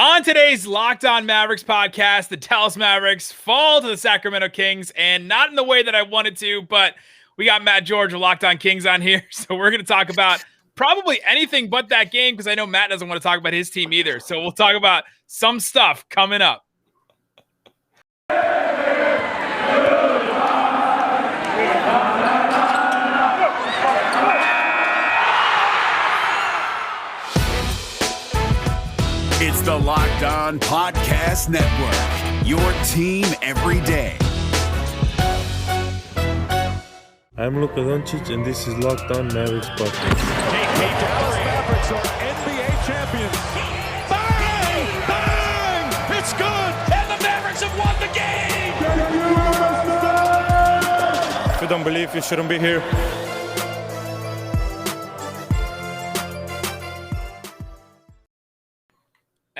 On today's Locked On Mavericks podcast, the Dallas Mavericks fall to the Sacramento Kings, and not in the way that I wanted to, but we got Matt George of Locked On Kings on here, so we're going to talk about probably anything but that game, because I know Matt doesn't want to talk about his team either, so we'll talk about some stuff coming up. It's the Locked On Podcast Network, your team every day. I'm Luka Doncic, and this is Locked On Mavericks podcast. Dallas Mavericks are NBA champions. Bang! Bang! It's good! And the Mavericks have won the game! If you don't believe, you shouldn't be here.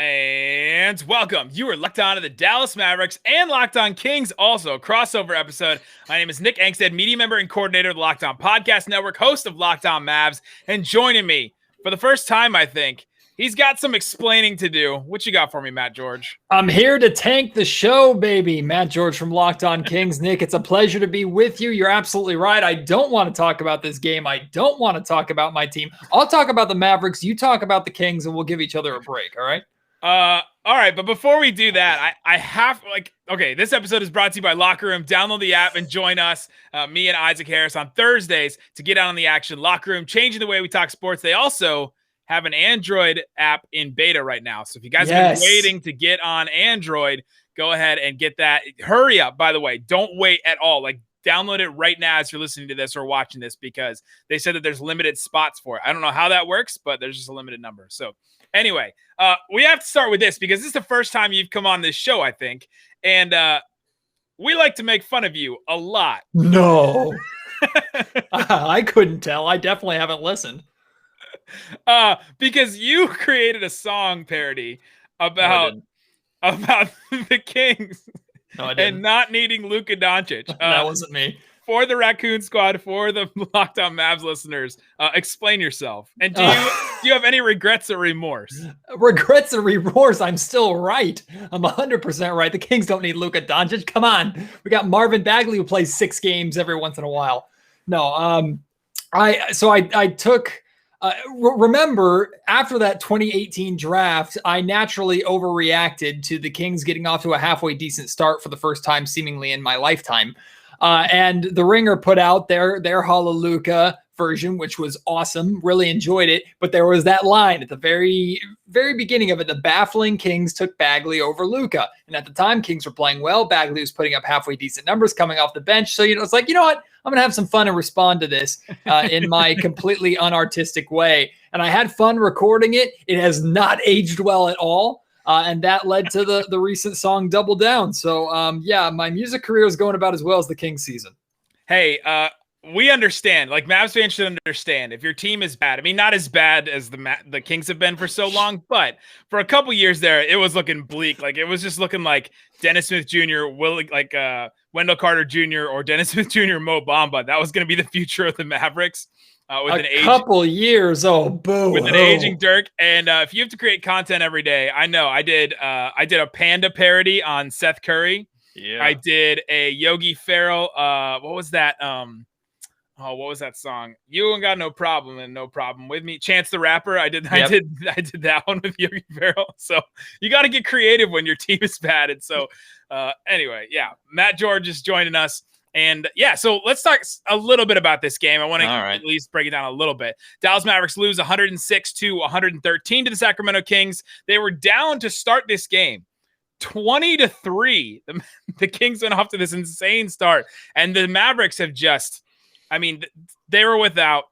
And welcome. You are Locked On to the Dallas Mavericks and Locked On Kings, also a crossover episode. My name is Nick Angstadt, media member and coordinator of the Locked On Podcast Network, host of Locked On Mavs, and joining me for the first time, I think, he's got some explaining to do. What you got for me, Matt George? I'm here to tank the show, baby. Matt George from Locked On Kings. Nick, it's a pleasure to be with you. You're absolutely right. I don't want to talk about this game. I don't want to talk about my team. I'll talk about the Mavericks. You talk about the Kings, and we'll give each other a break, all right? All right, but before we do that, I have, this episode is brought to you by Locker Room. Download the app and join us, me and Isaac Harris, on Thursdays to get out on the action. Locker Room, changing the way we talk sports. They also have an Android app in beta right now. So if you guys have been waiting to get on Android, go ahead and get that. Hurry up, by the way. Don't wait at all. Download it right now as you're listening to this or watching this, because they said that there's limited spots for it. I don't know how that works, but there's just a limited number. So anyway, we have to start with this because this is the first time you've come on this show, I think. And we like to make fun of you a lot. No. I couldn't tell. I definitely haven't listened. Because you created a song parody about the Kings. No, I didn't. And not needing Luka Doncic. That wasn't me. For the Raccoon Squad, for the Locked On Mavs listeners, explain yourself. And do you have any regrets or remorse? Regrets and remorse? I'm still right. I'm 100% right. The Kings don't need Luka Doncic. Come on. We got Marvin Bagley who plays 6 games every once in a while. No, I took... remember, after that 2018 draft, I naturally overreacted to the Kings getting off to a halfway decent start for the first time seemingly in my lifetime. And the Ringer put out their Hallelujah version, which was awesome. Really enjoyed it. But there was that line at the very, very beginning of it. The baffling Kings took Bagley over Luka. And at the time, Kings were playing well. Bagley was putting up halfway decent numbers coming off the bench. So, it's like, you know what? I'm going to have some fun and respond to this in my completely unartistic way. And I had fun recording it. It has not aged well at all. And that led to the recent song Double Down. So, my music career is going about as well as the Kings season. Hey, we understand. Mavs fans should understand if your team is bad. I mean, not as bad as the Kings have been for so long, but for a couple years there, it was looking bleak. It was just looking like Dennis Smith Jr., Wendell Carter Jr., or Dennis Smith Jr., Mo Bamba. That was going to be the future of the Mavericks. With couple years, boo! With an aging Dirk, and if you have to create content every day, I know. I did a Panda parody on Seth Curry. Yeah. I did a Yogi Ferrell. What was that? What was that song? You Ain't Got No Problem and No Problem With Me. Chance the Rapper. I did that one with Yogi Ferrell. So you got to get creative when your team is bad. And so anyway, Matt George is joining us. And so let's talk a little bit about this game. I want to at least break it down a little bit. Dallas Mavericks lose 106-113 to the Sacramento Kings. They were down to start this game 20-3. The Kings went off to this insane start. And the Mavericks have they were without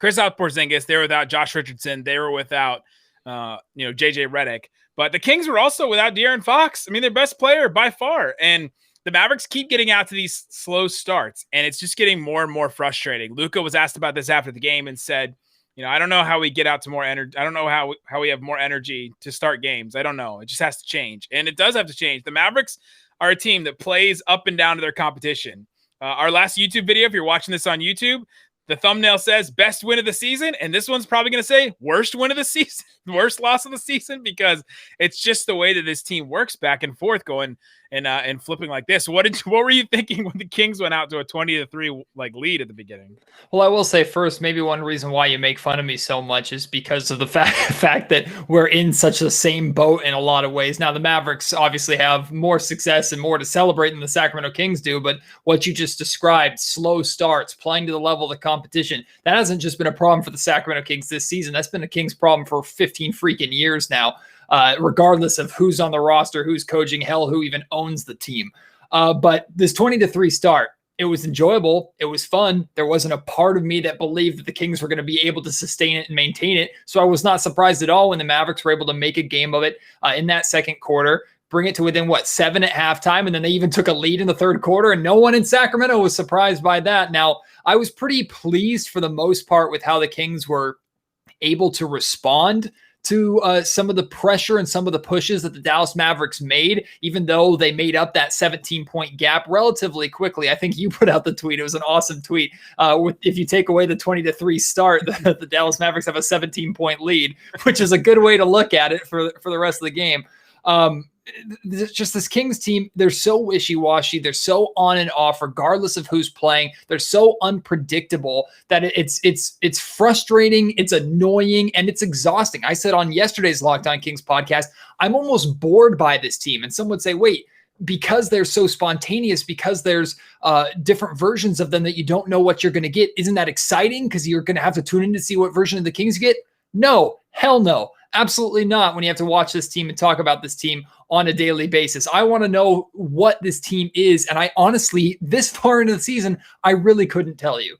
Kristaps Porzingis. They were without Josh Richardson. They were without, JJ Redick. But the Kings were also without De'Aaron Fox. I mean, their best player by far. And the Mavericks keep getting out to these slow starts, and it's just getting more and more frustrating. Luka was asked about this after the game and said, I don't know how we get out to more energy. I don't know how we have more energy to start games. I don't know. It just has to change. And it does have to change. The Mavericks are a team that plays up and down to their competition. Our last YouTube video, if you're watching this on YouTube, the thumbnail says best win of the season, and this one's probably going to say worst win of the season, worst loss of the season, because it's just the way that this team works back and forth, going and flipping like this. What were you thinking when the Kings went out to a 20-3 lead at the beginning? Well, I will say first, maybe one reason why you make fun of me so much is because of the fact that we're in such the same boat in a lot of ways. Now, the Mavericks obviously have more success and more to celebrate than the Sacramento Kings do, but what you just described, slow starts, playing to the level of the competition, that hasn't just been a problem for the Sacramento Kings this season. That's been a Kings problem for 15 freaking years now. Regardless of who's on the roster, who's coaching, hell, who even owns the team. But this 20-3 start, it was enjoyable. It was fun. There wasn't a part of me that believed that the Kings were going to be able to sustain it and maintain it. So I was not surprised at all when the Mavericks were able to make a game of it in that second quarter, bring it to within, 7 at halftime, and then they even took a lead in the third quarter, and no one in Sacramento was surprised by that. Now, I was pretty pleased for the most part with how the Kings were able to respond to some of the pressure and some of the pushes that the Dallas Mavericks made, even though they made up that 17-point gap relatively quickly. I think you put out the tweet. It was an awesome tweet. If you take away the 20-3 start, the Dallas Mavericks have a 17-point lead, which is a good way to look at it for the rest of the game. Just this Kings team, they're so wishy-washy. They're so on and off, regardless of who's playing. They're so unpredictable that it's frustrating, it's annoying, and it's exhausting. I said on yesterday's Locked On Kings podcast, I'm almost bored by this team. And some would say, wait, because they're so spontaneous, because there's different versions of them that you don't know what you're going to get, isn't that exciting? Because you're going to have to tune in to see what version of the Kings you get? No, hell no. Absolutely not, when you have to watch this team and talk about this team on a daily basis. I want to know what this team is. And I honestly, this far into the season, I really couldn't tell you.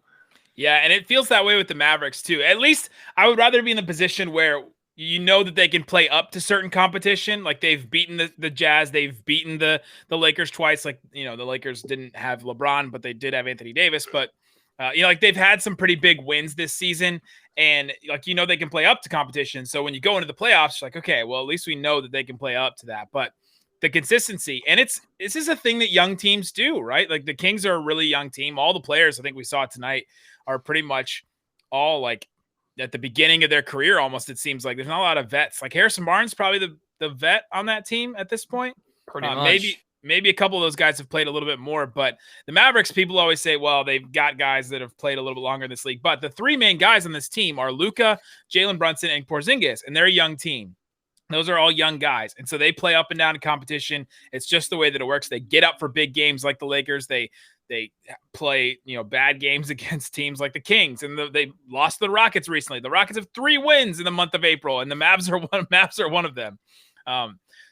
Yeah, and it feels that way with the Mavericks too. At least I would rather be in the position where you know that they can play up to certain competition. Like they've beaten the Jazz. They've beaten the Lakers twice. Like, the Lakers didn't have LeBron, but they did have Anthony Davis. But, they've had some pretty big wins this season. And they can play up to competition. So when you go into the playoffs, you're like, okay, well, at least we know that they can play up to that. But the consistency, and this is a thing that young teams do, right? Like the Kings are a really young team. All the players I think we saw tonight are pretty much all like at the beginning of their career. Almost, it seems like there's not a lot of vets. Like Harrison Barnes, probably the vet on that team at this point. Pretty much. Maybe a couple of those guys have played a little bit more, but the Mavericks, people always say, well, they've got guys that have played a little bit longer in this league. But the three main guys on this team are Luka, Jalen Brunson, and Porzingis, and they're a young team. Those are all young guys. And so they play up and down in competition. It's just the way that it works. They get up for big games like the Lakers. They play, bad games against teams like the Kings, and they lost to the Rockets recently. The Rockets have 3 wins in the month of April, and the Mavs are one of them.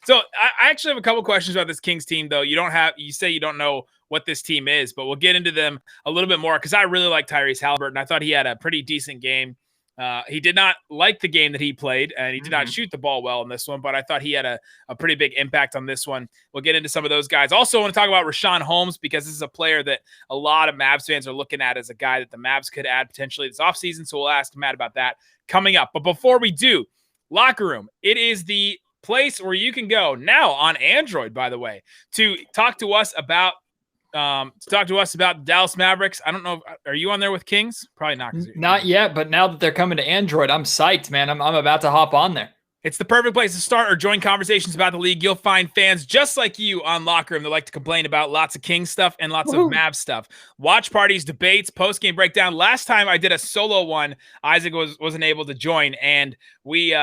So I actually have a couple questions about this Kings team, though. You say you don't know what this team is, but we'll get into them a little bit more because I really like Tyrese Halliburton. I thought he had a pretty decent game. He did not like the game that he played, and he did not shoot the ball well in this one, but I thought he had a pretty big impact on this one. We'll get into some of those guys. Also, I want to talk about Rashaan Holmes because this is a player that a lot of Mavs fans are looking at as a guy that the Mavs could add potentially this offseason, so we'll ask Matt about that coming up. But before we do, Locker Room. It is the place where you can go now on Android, by the way, to talk to us about the Dallas Mavericks. I don't know. Are you on there with Kings? Probably not. Not yet, but now that they're coming to Android, I'm psyched, man. I'm about to hop on there. It's the perfect place to start or join conversations about the league. You'll find fans just like you on Locker Room that like to complain about lots of Kings stuff and lots of Mavs stuff. Watch parties, debates, post-game breakdown. Last time I did a solo one, Isaac wasn't able to join, and we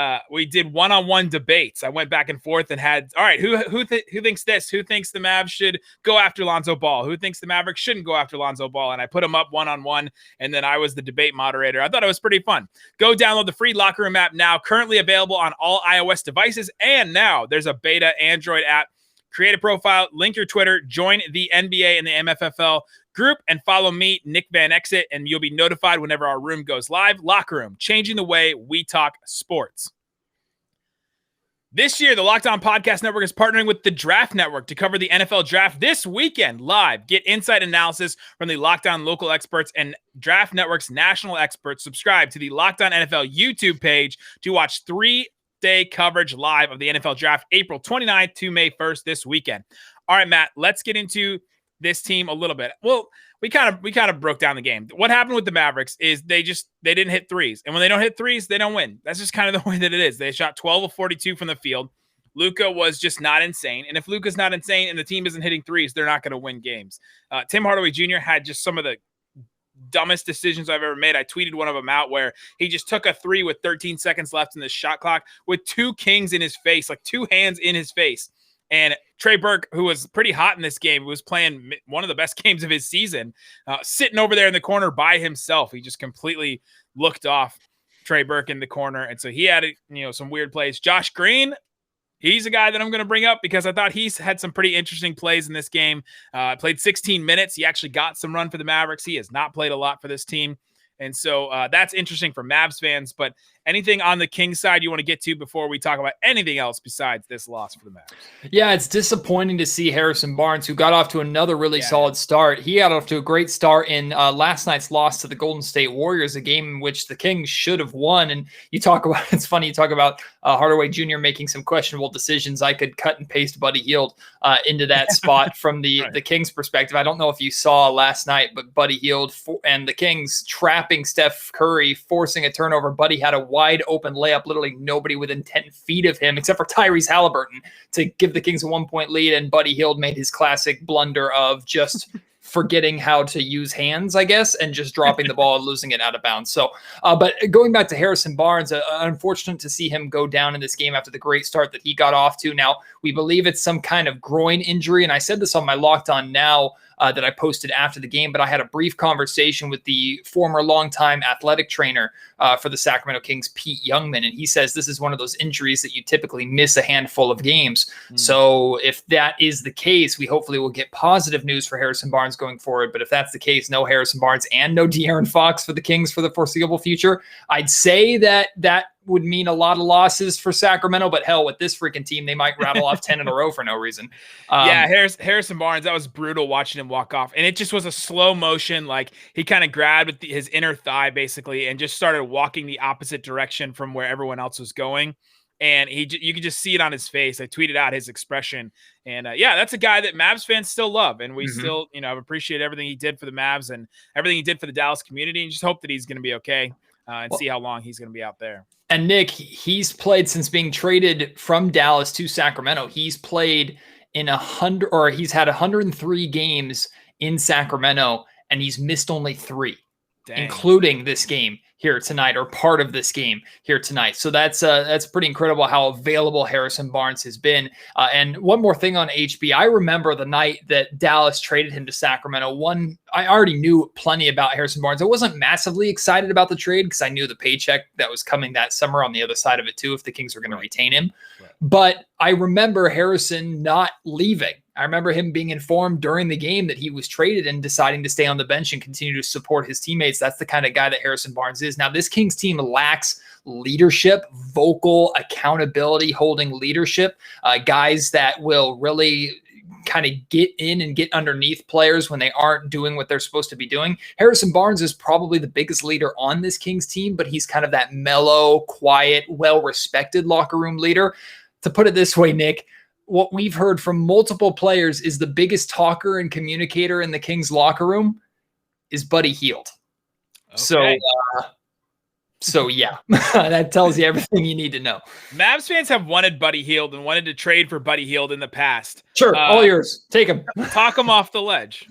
did one-on-one debates. I went back and forth and had, all right, who thinks this? Who thinks the Mavs should go after Lonzo Ball? Who thinks the Mavericks shouldn't go after Lonzo Ball? And I put them up one-on-one, and then I was the debate moderator. I thought it was pretty fun. Go download the free Locker Room app now, currently available on all iOS devices, and now there's a beta Android app. Create a profile, link your Twitter, join the NBA and the MFFL group, and follow me, Nick Van Exit, and you'll be notified whenever our room goes live. Locker Room, changing the way we talk sports. This year, the Locked On Podcast Network is partnering with the Draft Network to cover the NFL Draft this weekend live. Get insight analysis from the Locked On local experts and Draft Network's national experts. Subscribe to the Locked On NFL YouTube page to watch 3-day coverage live of the NFL Draft, April 29th to May 1st this weekend. All right, Matt, let's get into this team a little bit. Well, we kind of broke down the game. What happened with the Mavericks is they didn't hit threes. And when they don't hit threes, they don't win. That's just kind of the way that it is. They shot 12 of 42 from the field. Luka was just not insane. And if Luka's not insane and the team isn't hitting threes, they're not going to win games. Tim Hardaway Jr. had just some of the dumbest decisions I've ever made. I tweeted one of them out where he just took a three with 13 seconds left in the shot clock with two Kings in his face, like two hands in his face. And Trey Burke, who was pretty hot in this game, was playing one of the best games of his season, sitting over there in the corner by himself. He just completely looked off Trey Burke in the corner. And so he had, some weird plays. Josh Green, he's a guy that I'm going to bring up because I thought he's had some pretty interesting plays in this game. Played 16 minutes. He actually got some run for the Mavericks. He has not played a lot for this team. And so that's interesting for Mavs fans. But anything on the Kings side you want to get to before we talk about anything else besides this loss for the Mavs? Yeah, it's disappointing to see Harrison Barnes, who got off to another really solid start. He got off to a great start in last night's loss to the Golden State Warriors, a game in which the Kings should have won. And you talk about, it's funny, you talk about Hardaway Jr. making some questionable decisions. I could cut and paste Buddy Hield into that spot from the Kings perspective. I don't know if you saw last night, but Buddy Hield and the Kings trapping Steph Curry, forcing a turnover. Buddy had a wide open layup, literally nobody within 10 feet of him, except for Tyrese Halliburton, to give the Kings a 1-point lead. And Buddy Hield made his classic blunder of just forgetting how to use hands, I guess, and just dropping the ball and losing it out of bounds. So, but going back to Harrison Barnes, unfortunate to see him go down in this game after the great start that he got off to. Now, we believe it's some kind of groin injury, and I said this on my Locked On Now that I posted after the game, but I had a brief conversation with the former longtime athletic trainer for the Sacramento Kings, Pete Youngman, and he says this is one of those injuries that you typically miss a handful of games. So if that is the case, we hopefully will get positive news for Harrison Barnes going forward. But if that's the case, no Harrison Barnes and no De'Aaron Fox for the Kings for the foreseeable future. I'd say that would mean a lot of losses for Sacramento, but hell, with this freaking team, they might rattle off 10 in a row for no reason. Harrison Barnes, that was brutal watching him walk off. And it just was a slow motion. Like he kind of grabbed his inner thigh basically and just started walking the opposite direction from where everyone else was going. And you could just see it on his face. I tweeted out his expression. And that's a guy that Mavs fans still love. And we still, appreciate everything he did for the Mavs and everything he did for the Dallas community, and just hope that he's going to be okay and see how long he's going to be out there. And Nick, he's played since being traded from Dallas to Sacramento. He's played in he's had 103 games in Sacramento, and he's missed only 3, including this game here tonight, or part of this game here tonight. So that's pretty incredible how available Harrison Barnes has been. And one more thing on HB, I remember the night that Dallas traded him to Sacramento. I already knew plenty about Harrison Barnes. I wasn't massively excited about the trade because I knew the paycheck that was coming that summer on the other side of it too, if the Kings were going to retain him. Right. But I remember Harrison not leaving. I remember him being informed during the game that he was traded and deciding to stay on the bench and continue to support his teammates. That's the kind of guy that Harrison Barnes is. Now, this Kings team lacks leadership, vocal accountability, holding leadership, guys that will really kind of get in and get underneath players when they aren't doing what they're supposed to be doing. Harrison Barnes is probably the biggest leader on this Kings team, but he's kind of that mellow, quiet, well-respected locker room leader. To put it this way, Nick, what we've heard from multiple players is the biggest talker and communicator in the Kings locker room is Buddy Hield. Okay. So yeah, that tells you everything you need to know. Mavs fans have wanted Buddy Hield and wanted to trade for Buddy Hield in the past. Sure, all yours. Take him. Talk him off the ledge.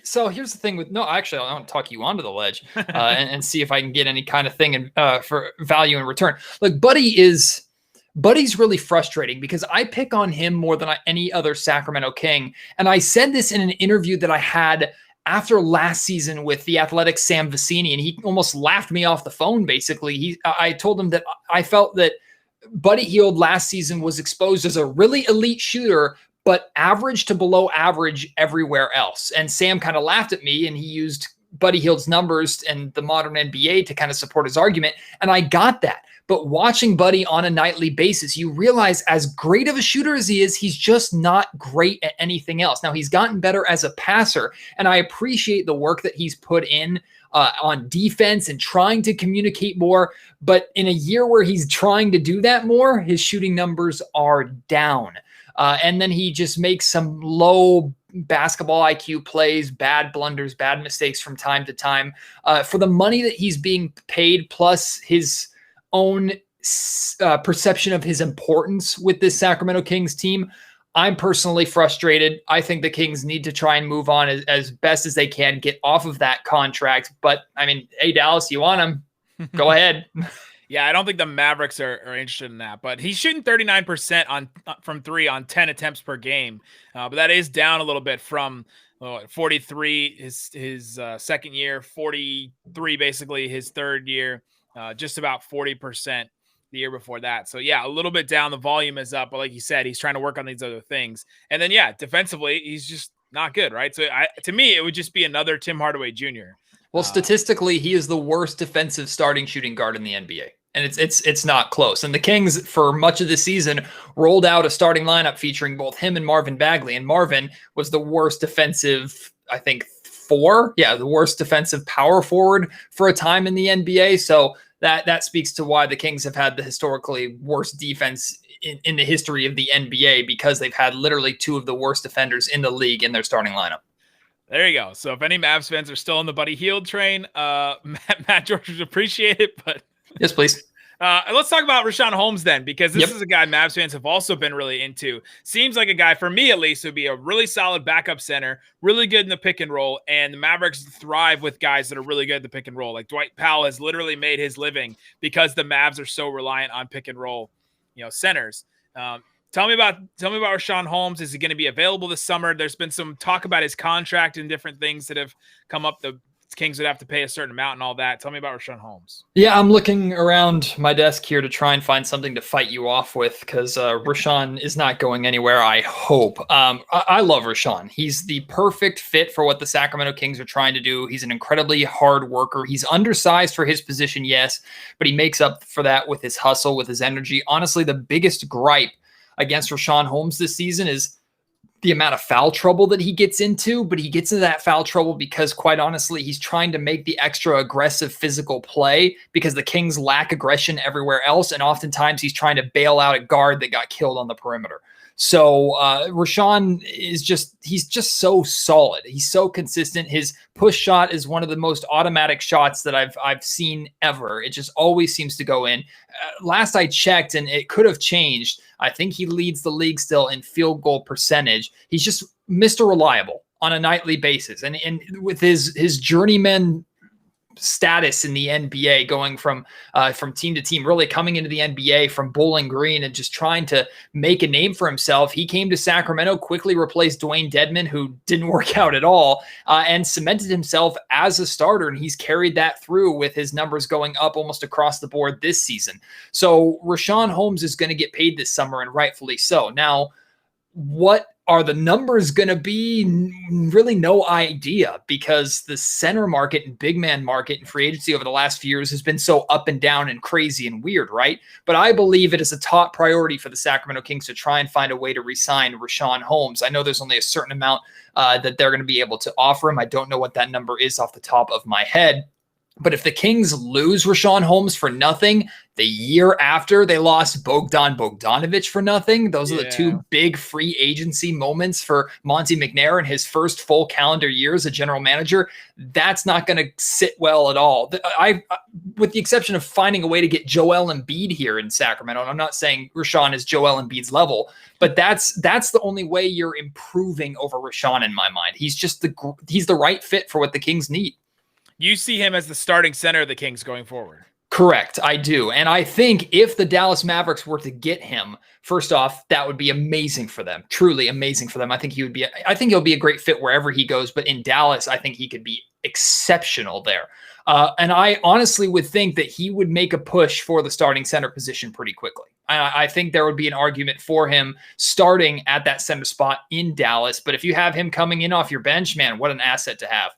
So here's the thing I want to talk you onto the ledge and see if I can get any kind of thing for value in return. Look, Buddy's really frustrating because I pick on him more than any other Sacramento King. And I said this in an interview that I had after last season with the Athletic Sam Vecini, and he almost laughed me off the phone, basically. I told him that I felt that Buddy Hield last season was exposed as a really elite shooter, but average to below average everywhere else. And Sam kind of laughed at me, and he used Buddy Hield's numbers and the modern NBA to kind of support his argument. And I got that. But watching Buddy on a nightly basis, you realize as great of a shooter as he is, he's just not great at anything else. Now, he's gotten better as a passer, and I appreciate the work that he's put in on defense and trying to communicate more. But in a year where he's trying to do that more, his shooting numbers are down. And then he just makes some low basketball IQ plays, bad blunders, bad mistakes from time to time. For the money that he's being paid, plus his own perception of his importance with this Sacramento Kings team, I'm personally frustrated. I think the Kings need to try and move on as best as they can, get off of that contract. But, I mean, hey, Dallas, you want him? Go ahead. Yeah, I don't think the Mavericks are interested in that. But he's shooting 39% from three on 10 attempts per game. But that is down a little bit from 43 his second year, 43 basically his third year, just about 40% the year before that. So yeah, a little bit down. The volume is up, but like you said, he's trying to work on these other things. And then yeah, defensively, he's just not good, right? So to me, it would just be another Tim Hardaway Jr. Well, statistically, he is the worst defensive starting shooting guard in the NBA. And it's not close. And the Kings, for much of the season, rolled out a starting lineup featuring both him and Marvin Bagley. And Marvin was the worst defensive, I think, the worst defensive power forward for a time in the NBA. So that speaks to why the Kings have had the historically worst defense in the history of the NBA, because they've had literally two of the worst defenders in the league in their starting lineup. There you go. So if any Mavs fans are still on the Buddy Hield train, Matt George would appreciate it. But yes, please. Let's talk about Rashaan Holmes then, because this is a guy Mavs fans have also been really into. Seems like a guy, for me at least, would be a really solid backup center, really good in the pick and roll, and the Mavericks thrive with guys that are really good at the pick and roll. Like Dwight Powell has literally made his living because the Mavs are so reliant on pick and roll, centers. Tell me about Rashaan Holmes. Is he going to be available this summer? There's been some talk about his contract and different things that have come up. The Kings would have to pay a certain amount and all that. Tell me about Rashaan Holmes. Yeah, I'm looking around my desk here to try and find something to fight you off with, because Rashaan is not going anywhere, I hope. I love Rashaan. He's the perfect fit for what the Sacramento Kings are trying to do. He's an incredibly hard worker. He's undersized for his position, yes, but he makes up for that with his hustle, with his energy. Honestly, the biggest gripe against Rashaan Holmes this season is the amount of foul trouble that he gets into, but he gets into that foul trouble because, quite honestly, he's trying to make the extra aggressive physical play because the Kings lack aggression everywhere else, and oftentimes he's trying to bail out a guard that got killed on the perimeter. So Rashaan he's just so solid. He's so consistent. His push shot is one of the most automatic shots that I've seen ever. It just always seems to go in. Last I checked, and it could have changed, I think he leads the league still in field goal percentage. He's just Mr. Reliable on a nightly basis. And with his journeyman status in the NBA, going from team to team, really coming into the NBA from Bowling Green and just trying to make a name for himself. He came to Sacramento, quickly replaced Dwayne Dedmon, who didn't work out at all, and cemented himself as a starter. And he's carried that through with his numbers going up almost across the board this season. So Rashaan Holmes is going to get paid this summer, and rightfully so. Now, what are the numbers going to be? Really no idea, because the center market and big man market and free agency over the last few years has been so up and down and crazy and weird, right? But I believe it is a top priority for the Sacramento Kings to try and find a way to re-sign Rashaan Holmes. I know there's only a certain amount that they're going to be able to offer him. I don't know what that number is off the top of my head. But if the Kings lose Rashaan Holmes for nothing, the year after they lost Bogdan Bogdanović for nothing, those are the two big free agency moments for Monty McNair in his first full calendar year as a general manager. That's not going to sit well at all. With the exception of finding a way to get Joel Embiid here in Sacramento, and I'm not saying Rashaan is Joel Embiid's level, but that's the only way you're improving over Rashaan in my mind. He's the right fit for what the Kings need. You see him as the starting center of the Kings going forward. Correct, I do. And I think if the Dallas Mavericks were to get him, first off, that would be amazing for them. Truly amazing for them. I think he'll be a great fit wherever he goes, but in Dallas, I think he could be exceptional there. And I honestly would think that he would make a push for the starting center position pretty quickly. I think there would be an argument for him starting at that center spot in Dallas. But if you have him coming in off your bench, man, what an asset to have.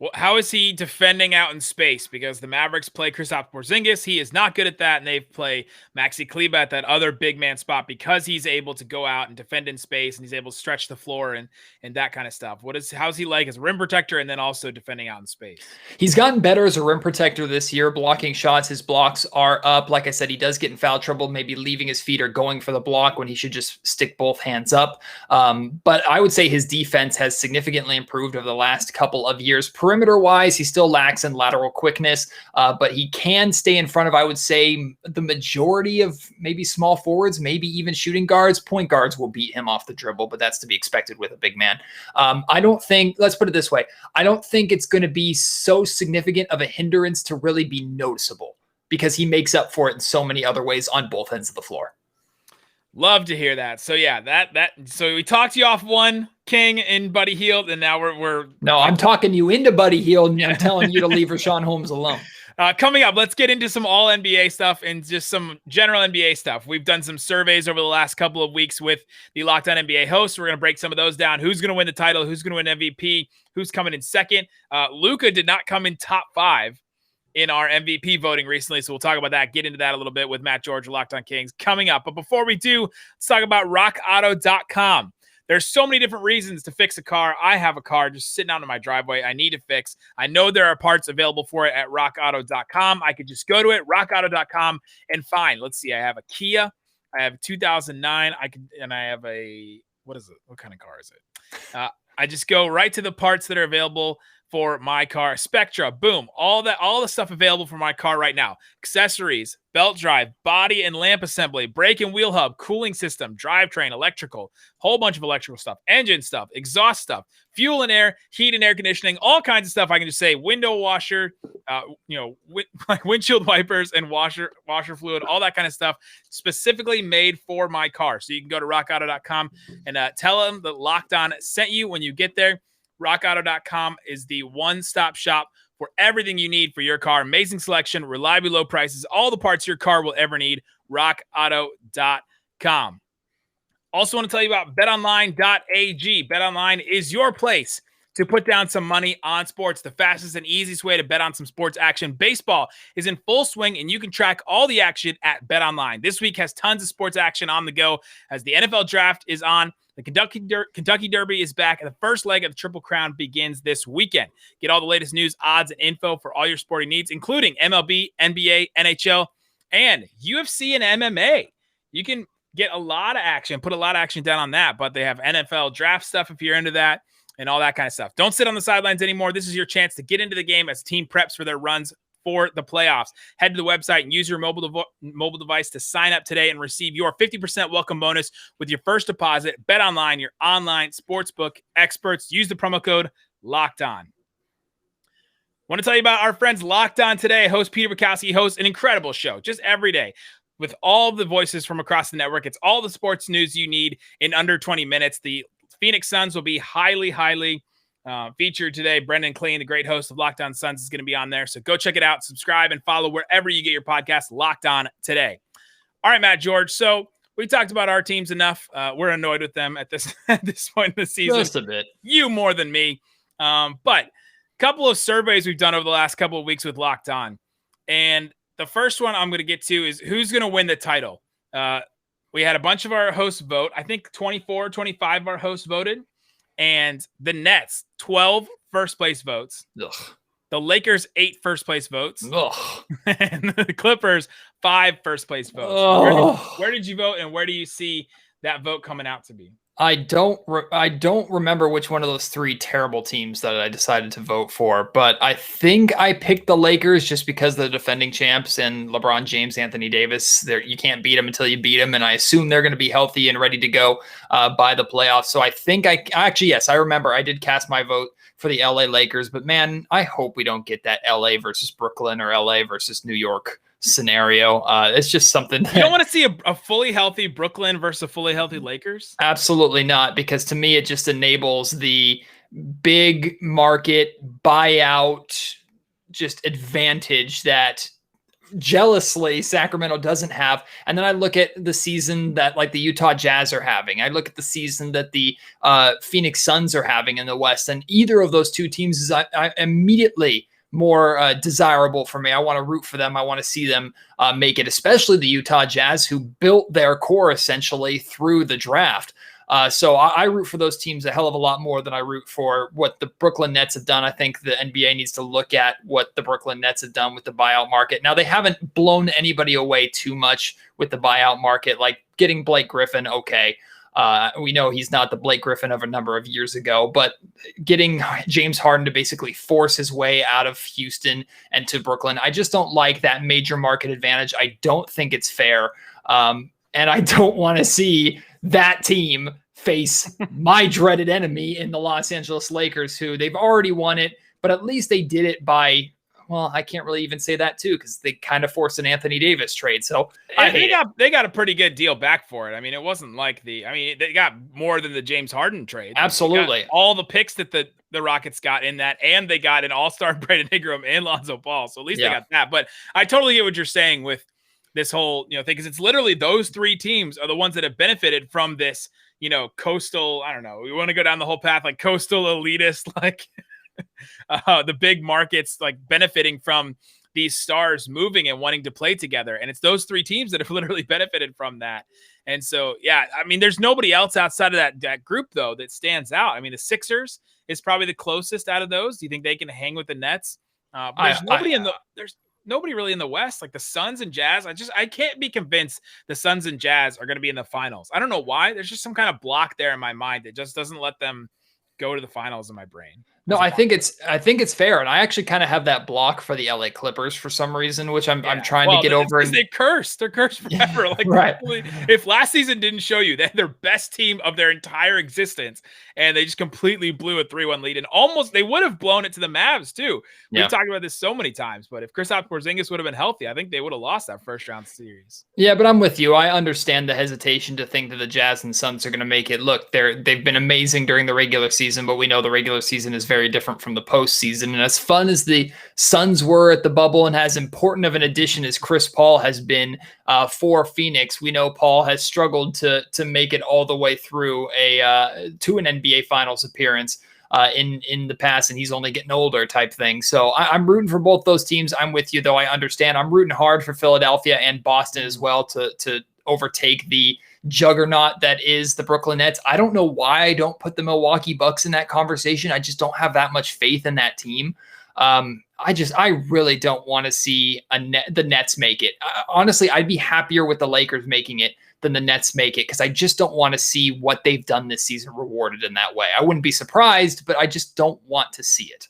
Well, how is he defending out in space? Because the Mavericks play Kristaps Porzingis. He is not good at that, and they play Maxi Kleber at that other big man spot because he's able to go out and defend in space, and he's able to stretch the floor and that kind of stuff. How's he like as a rim protector and then also defending out in space? He's gotten better as a rim protector this year, blocking shots. His blocks are up. Like I said, he does get in foul trouble, maybe leaving his feet or going for the block when he should just stick both hands up. But I would say his defense has significantly improved over the last couple of years. Perimeter-wise, he still lacks in lateral quickness, but he can stay in front of, I would say, the majority of maybe small forwards, maybe even shooting guards. Point guards will beat him off the dribble, but that's to be expected with a big man. I don't think, let's put it this way, I don't think it's going to be so significant of a hindrance to really be noticeable because he makes up for it in so many other ways on both ends of the floor. Love to hear that. So yeah, so we talked you off one King and Buddy Hield, and now we're no, I'm talking you into Buddy Hield, and I'm telling you to leave Rashaan Holmes alone. Coming up, let's get into some all NBA stuff and just some general NBA stuff. We've done some surveys over the last couple of weeks with the Locked On NBA hosts. We're going to break some of those down. Who's going to win the title? Who's going to win MVP? Who's coming in second? Luka did not come in top 5 in our MVP voting recently, so we'll talk about that, get into that a little bit with Matt George, Locked On Kings, coming up. But before we do, let's talk about rockauto.com. There's so many different reasons to fix a car. I have a car just sitting out in my driveway I need to fix. I know there are parts available for it at rockauto.com. I could just go to it, rockauto.com, and find. Let's see, I have a Kia. I have a 2009. I have a, what is it? What kind of car is it? I just go right to the parts that are available for my car. Spectra, boom, all the stuff available for my car right now. Accessories, belt drive, body and lamp assembly, brake and wheel hub, cooling system, drivetrain, electrical, whole bunch of electrical stuff, engine stuff, exhaust stuff, fuel and air, heat and air conditioning, all kinds of stuff. I can just say window washer, like windshield wipers and washer fluid, all that kind of stuff, specifically made for my car. So you can go to rockauto.com and tell them that Locked On sent you when you get there. rockauto.com is the one-stop shop for everything you need for your car. Amazing selection, reliably low prices, all the parts your car will ever need. rockauto.com. Also want to tell you about betonline.ag. BetOnline is your place to put down some money on sports. The fastest and easiest way to bet on some sports action. Baseball is in full swing, and you can track all the action at BetOnline. This week has tons of sports action on the go as the NFL draft is on. The Kentucky Derby is back, and the first leg of the Triple Crown begins this weekend. Get all the latest news, odds, and info for all your sporting needs, including MLB, NBA, NHL, and UFC and MMA. You can get a lot of action, put a lot of action down on that, but they have NFL draft stuff if you're into that and all that kind of stuff. Don't sit on the sidelines anymore. This is your chance to get into the game as the team preps for their runs for the playoffs. Head to the website and use your mobile device to sign up today and receive your 50% welcome bonus with your first deposit. BetOnline, your online sportsbook experts. Use the promo code LOCKEDON. Want to tell you about our friends Locked On Today. Host Peter Bukowski hosts an incredible show just every day with all the voices from across the network. It's all the sports news you need in under 20 minutes. The Phoenix Suns will be highly featured today. Brendan Clean, the great host of Locked On Suns, is going to be on there. So go check it out, subscribe, and follow wherever you get your podcast. Locked On Today. All right, Matt George. So we talked about our teams enough. We're annoyed with them at this point in the season. Just a bit. You more than me. But a couple of surveys we've done over the last couple of weeks with Locked On. And the first one I'm going to get to is who's going to win the title. We had a bunch of our hosts vote. I think 24, 25 of our hosts voted. And the Nets, 12 first-place votes. Ugh. The Lakers, 8 first-place votes. Ugh. And the Clippers, 5 first-place votes. Where did you vote, and where do you see that vote coming out to be? I don't remember which one of those 3 terrible teams that I decided to vote for, but I think I picked the Lakers just because they're the defending champs and LeBron James, Anthony Davis. You can't beat them until you beat them, and I assume they're going to be healthy and ready to go by the playoffs. So I think yes, I remember I did cast my vote for the LA Lakers, but man, I hope we don't get that LA versus Brooklyn or LA versus New York scenario. It's just something that, you don't want to see a fully healthy Brooklyn versus a fully healthy Lakers. Absolutely not, because to me it just enables the big market buyout just advantage that jealously Sacramento doesn't have. And then I look at the season that like the Utah Jazz are having. I look at the season that the Phoenix Suns are having in the West. And either of those two teams is I immediately more desirable for me. I want to root for them. I want to see them make it, especially the Utah Jazz, who built their core essentially through the draft. So I root for those teams a hell of a lot more than I root for what the Brooklyn Nets have done. I think the NBA needs to look at what the Brooklyn Nets have done with the buyout market. Now, they haven't blown anybody away too much with the buyout market, like getting Blake Griffin. Okay. We know he's not the Blake Griffin of a number of years ago, but getting James Harden to basically force his way out of Houston and to Brooklyn, I just don't like that major market advantage. I don't think it's fair. And I don't want to see that team face my dreaded enemy in the Los Angeles Lakers, who they've already won it, but at least they did it by, well, I can't really even say that too, because they kind of forced an Anthony Davis trade. So they got a pretty good deal back for it. I mean, it wasn't like they got more than the James Harden trade. Absolutely. All the picks that the Rockets got in that, and they got an all-star Brandon Ingram and Lonzo Ball. So at least they got that. But I totally get what you're saying with this whole, thing, because it's literally those three teams are the ones that have benefited from this, coastal, I don't know, we want to go down the whole path, like coastal elitist, like the big markets, like benefiting from these stars moving and wanting to play together. And it's those three teams that have literally benefited from that. And so, yeah, I mean, there's nobody else outside of that group, though, that stands out. I mean, the Sixers is probably the closest out of those. Do you think they can hang with the Nets? But there's nobody really in the West, like the Suns and Jazz. I can't be convinced the Suns and Jazz are going to be in the finals. I don't know why. There's just some kind of block there in my mind that just doesn't let them go to the finals in my brain. No, I think it's fair, and I actually kind of have that block for the LA Clippers for some reason, which I'm trying to get over. They're cursed forever. Like, right. If last season didn't show you, they had their best team of their entire existence, and they just completely blew a 3-1 lead, and almost they would have blown it to the Mavs too. We've talked about this so many times, but if Kristaps Porzingis would have been healthy, I think they would have lost that first round series. Yeah, but I'm with you. I understand the hesitation to think that the Jazz and Suns are going to make it. Look, they've been amazing during the regular season, but we know the regular season is very different from the postseason. And as fun as the Suns were at the bubble and as important of an addition as Chris Paul has been for Phoenix, we know Paul has struggled to make it all the way through to an NBA Finals appearance in the past, and he's only getting older type thing. So I'm rooting for both those teams. I'm with you, though. I understand. I'm rooting hard for Philadelphia and Boston as well to overtake the juggernaut that is the Brooklyn Nets. I don't know why I don't put the Milwaukee Bucks in that conversation. I just don't have that much faith in that team. I really don't want to see the Nets make it. Honestly, I'd be happier with the Lakers making it than the Nets make it, because I just don't want to see what they've done this season rewarded in that way. I wouldn't be surprised, but I just don't want to see it.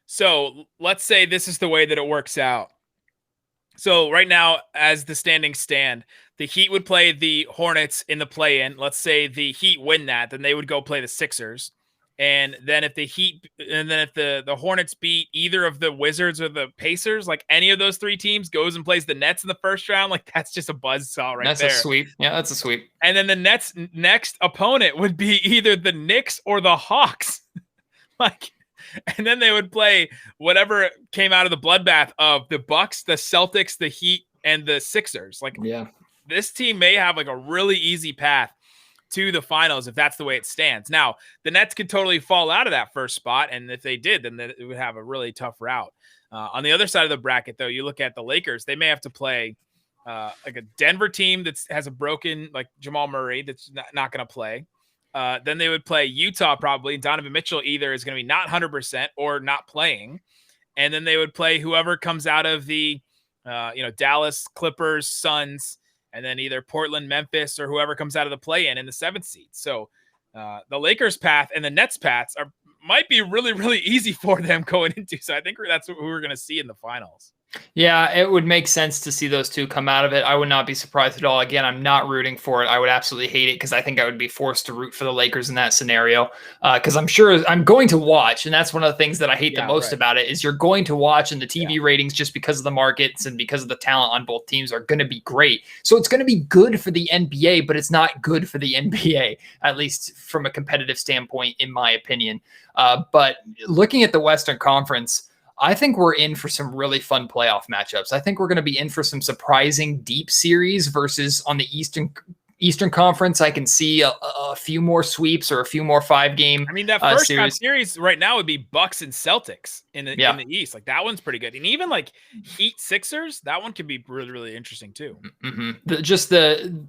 So let's say this is the way that it works out. So right now, as the standings stand, the Heat would play the Hornets in the play-in. Let's say the Heat win that, then they would go play the Sixers. And then if the Hornets beat either of the Wizards or the Pacers, like any of those three teams goes and plays the Nets in the first round, like that's just a buzzsaw right there. That's a sweep. Yeah, that's a sweep. And then the Nets' next opponent would be either the Knicks or the Hawks. And then they would play whatever came out of the bloodbath of the Bucks, the Celtics, the Heat, and the Sixers. This team may have like a really easy path to the finals if that's the way it stands. Now, the Nets could totally fall out of that first spot, and if they did, then it would have a really tough route. On the other side of the bracket, though, you look at the Lakers. They may have to play like a Denver team that has a broken, like Jamal Murray, that's not going to play. Then they would play Utah probably. Donovan Mitchell either is going to be not 100% or not playing. And then they would play whoever comes out of the, Dallas, Clippers, Suns, and then either Portland, Memphis, or whoever comes out of the play-in the 7th seed. So the Lakers' path and the Nets' paths might be really, really easy for them going into. So I think that's what we're going to see in the finals. Yeah, it would make sense to see those two come out of it. I would not be surprised at all. Again, I'm not rooting for it. I would absolutely hate it because I think I would be forced to root for the Lakers in that scenario because I'm sure I'm going to watch. And that's one of the things that I hate the most about it is you're going to watch, and the TV ratings, just because of the markets and because of the talent on both teams, are going to be great. So it's going to be good for the NBA, but it's not good for the NBA, at least from a competitive standpoint, in my opinion. But looking at the Western Conference, I think we're in for some really fun playoff matchups. I think we're going to be in for some surprising deep series versus on the Eastern Conference. I can see a few more sweeps or a few more 5-game. I mean, that first series. series right now would be Bucks and Celtics in the East. Like that one's pretty good, and even like Heat Sixers, that one could be really, really interesting too. Mm-hmm.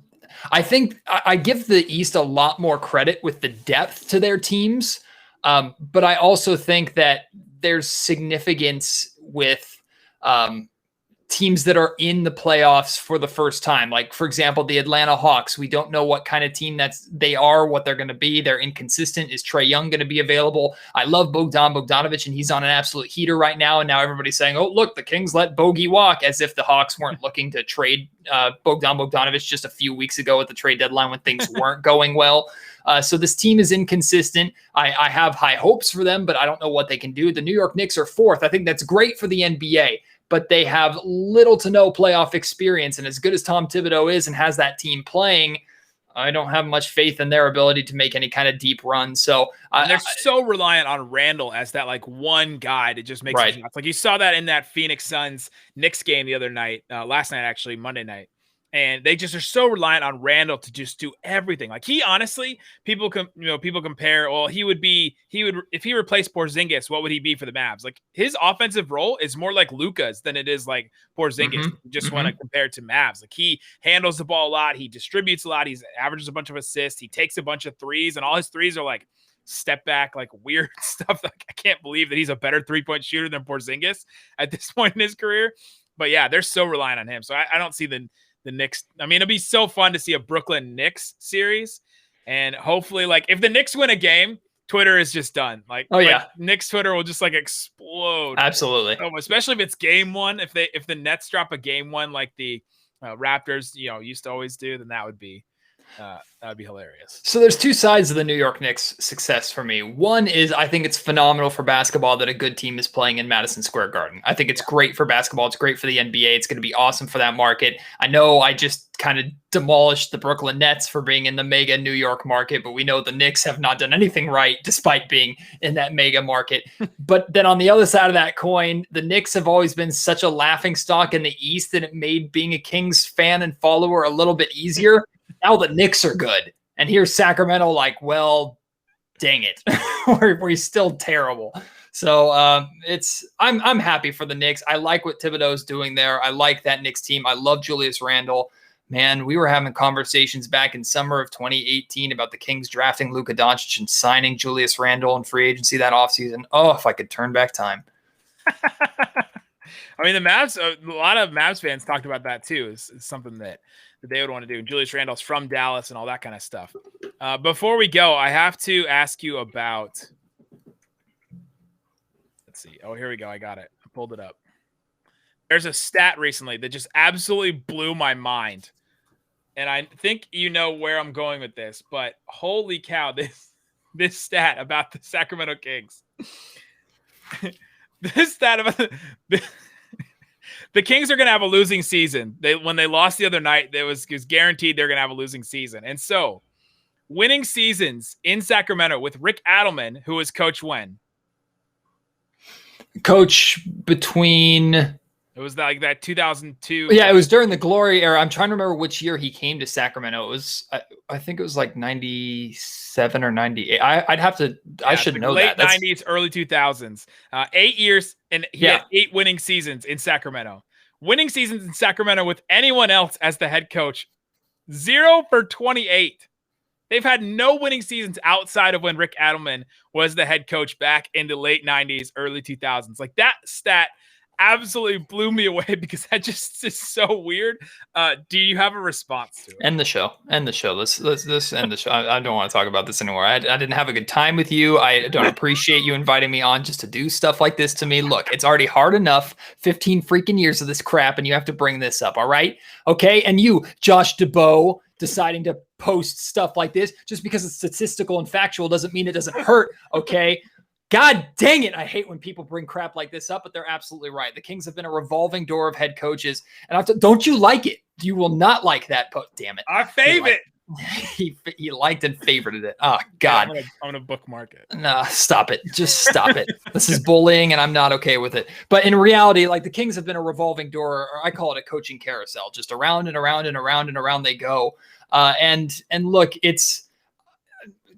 I think I give the East a lot more credit with the depth to their teams, but I also think that there's significance with teams that are in the playoffs for the first time. Like, for example, the Atlanta Hawks. We don't know what kind of team they are, what they're going to be. They're inconsistent. Is Trae Young going to be available? I love Bogdanovich, and he's on an absolute heater right now. And now everybody's saying, oh, look, the Kings let Bogey walk, as if the Hawks weren't looking to trade Bogdanovich just a few weeks ago at the trade deadline when things weren't going well. So this team is inconsistent. I have high hopes for them, but I don't know what they can do. The New York Knicks are 4th. I think that's great for the NBA, but they have little to no playoff experience. And as good as Tom Thibodeau is and has that team playing, I don't have much faith in their ability to make any kind of deep run. So they're so reliant on Randall as that like one guy to just make sense. Like you saw that in that Phoenix Suns Knicks game the other night, last night, actually Monday night. And they just are so reliant on Randall to just do everything. Like he honestly, people compare, well, he would if he replaced Porzingis, what would he be for the Mavs? Like his offensive role is more like Luka's than it is like Porzingis. You just want to compare it to Mavs. Like he handles the ball a lot. He distributes a lot. He averages a bunch of assists. He takes a bunch of threes, and all his threes are like step back, like weird stuff. Like, I can't believe that he's a better 3-point shooter than Porzingis at this point in his career. But yeah, they're so reliant on him. So I don't see the Knicks. I mean, it'd be so fun to see a Brooklyn Knicks series, and hopefully, like, if the Knicks win a game, Twitter is just done. Like, Knicks Twitter will just like explode. Absolutely. Especially if it's game one. If the Nets drop a game one like the Raptors, used to always do, then that would be hilarious. So there's two sides of the New York Knicks success for me. One is I think it's phenomenal for basketball that a good team is playing in Madison Square Garden. I think it's great for basketball. It's great for the NBA. It's going to be awesome for that market. I know I just kind of demolished the Brooklyn Nets for being in the mega New York market, but we know the Knicks have not done anything right despite being in that mega market. But then on the other side of that coin, the Knicks have always been such a laughingstock in the East that it made being a Kings fan and follower a little bit easier. Now the Knicks are good. And here's Sacramento like, well, dang it. we're still terrible. So I'm happy for the Knicks. I like what Thibodeau's doing there. I like that Knicks team. I love Julius Randle. Man, we were having conversations back in summer of 2018 about the Kings drafting Luka Doncic and signing Julius Randle in free agency that offseason. Oh, if I could turn back time. I mean, the Mavs, a lot of Mavs fans talked about that too. It's something that they would want to do. Julius Randle's from Dallas and all that kind of stuff. Before we go, I have to ask you about, let's see. Oh, here we go. I got it. I pulled it up. There's a stat recently that just absolutely blew my mind. And I think you know where I'm going with this, but holy cow, this stat about the Sacramento Kings. This stat about the Kings are going to have a losing season. When they lost the other night, it was guaranteed they're going to have a losing season. And so, winning seasons in Sacramento with Rick Adelman, who was coach when? Coach between... It was like that 2002. Yeah, it was during the glory era. I'm trying to remember which year he came to Sacramento. It was, I think it was like 97 or 98. I'd have to, I should know late that. Late 90s, early 2000s. 8 years, and he had 8 winning seasons in Sacramento. Winning seasons in Sacramento with anyone else as the head coach, 0 for 28. They've had no winning seasons outside of when Rick Adelman was the head coach back in the late 90s, early 2000s. Like that stat absolutely blew me away because that just is so weird. Do you have a response to it? End the show. Let's end the show. I don't want to talk about this anymore. I didn't have a good time with you. I don't appreciate you inviting me on just to do stuff like this to me. Look, it's already hard enough. 15 freaking years of this crap, and you have to bring this up. All right. Okay. And you, Josh DeBow, deciding to post stuff like this just because it's statistical and factual doesn't mean it doesn't hurt. Okay. God dang it. I hate when people bring crap like this up, but they're absolutely right. The Kings have been a revolving door of head coaches. And don't you like it? You will not like that. Damn it. I fave it. He liked and favorited it. Oh God. I'm gonna bookmark it. No, stop it. Just stop it. This is bullying and I'm not okay with it. But in reality, like the Kings have been a revolving door, or I call it a coaching carousel, just around and around and around and around they go. And look, it's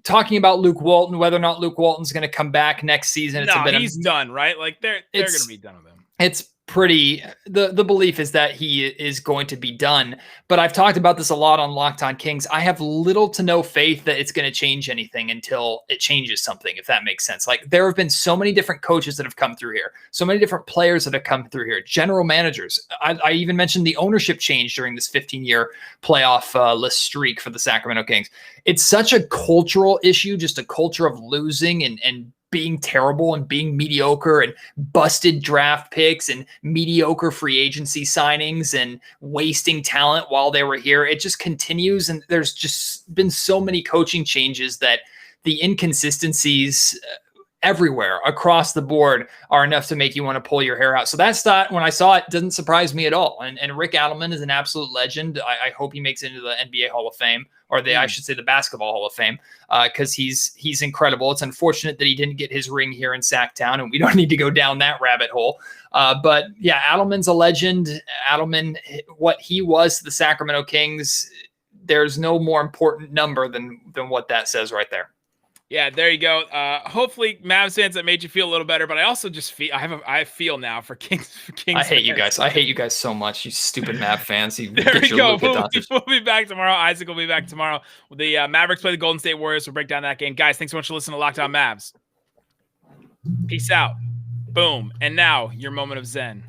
talking about Luke Walton, whether or not Luke Walton's going to come back next season. He's done, right? Like they're going to be done with him. It's pretty, the belief is that he is going to be done, but I've talked about this a lot on Locked On Kings. I have little to no faith that it's going to change anything until it changes something, if that makes sense. Like there have been so many different coaches that have come through here, so many different players that have come through here, general managers. I even mentioned the ownership change during this 15-year playoff streak for the Sacramento Kings. It's such a cultural issue, just a culture of losing and being terrible and being mediocre and busted draft picks and mediocre free agency signings and wasting talent while they were here. It just continues. And there's just been so many coaching changes that the inconsistencies everywhere across the board are enough to make you want to pull your hair out. So that's not, when I saw it, doesn't surprise me at all. And Rick Adelman is an absolute legend. I hope he makes it into the NBA Hall of Fame, or I should say the Basketball Hall of Fame, because he's incredible. It's unfortunate that he didn't get his ring here in Sacktown, and we don't need to go down that rabbit hole. But yeah, Adelman's a legend. Adelman, what he was to the Sacramento Kings, there's no more important number than what that says right there. Yeah, there you go. Hopefully, Mavs fans, that made you feel a little better. But I also just feel I feel now for Kings. I hate you guys. I hate you guys so much. You stupid Mav fans. There we go. We'll be back tomorrow. Isaac will be back tomorrow. The Mavericks play the Golden State Warriors. We'll break down that game, guys. Thanks so much for listening to Locked On Mavs. Peace out. Boom. And now your moment of Zen.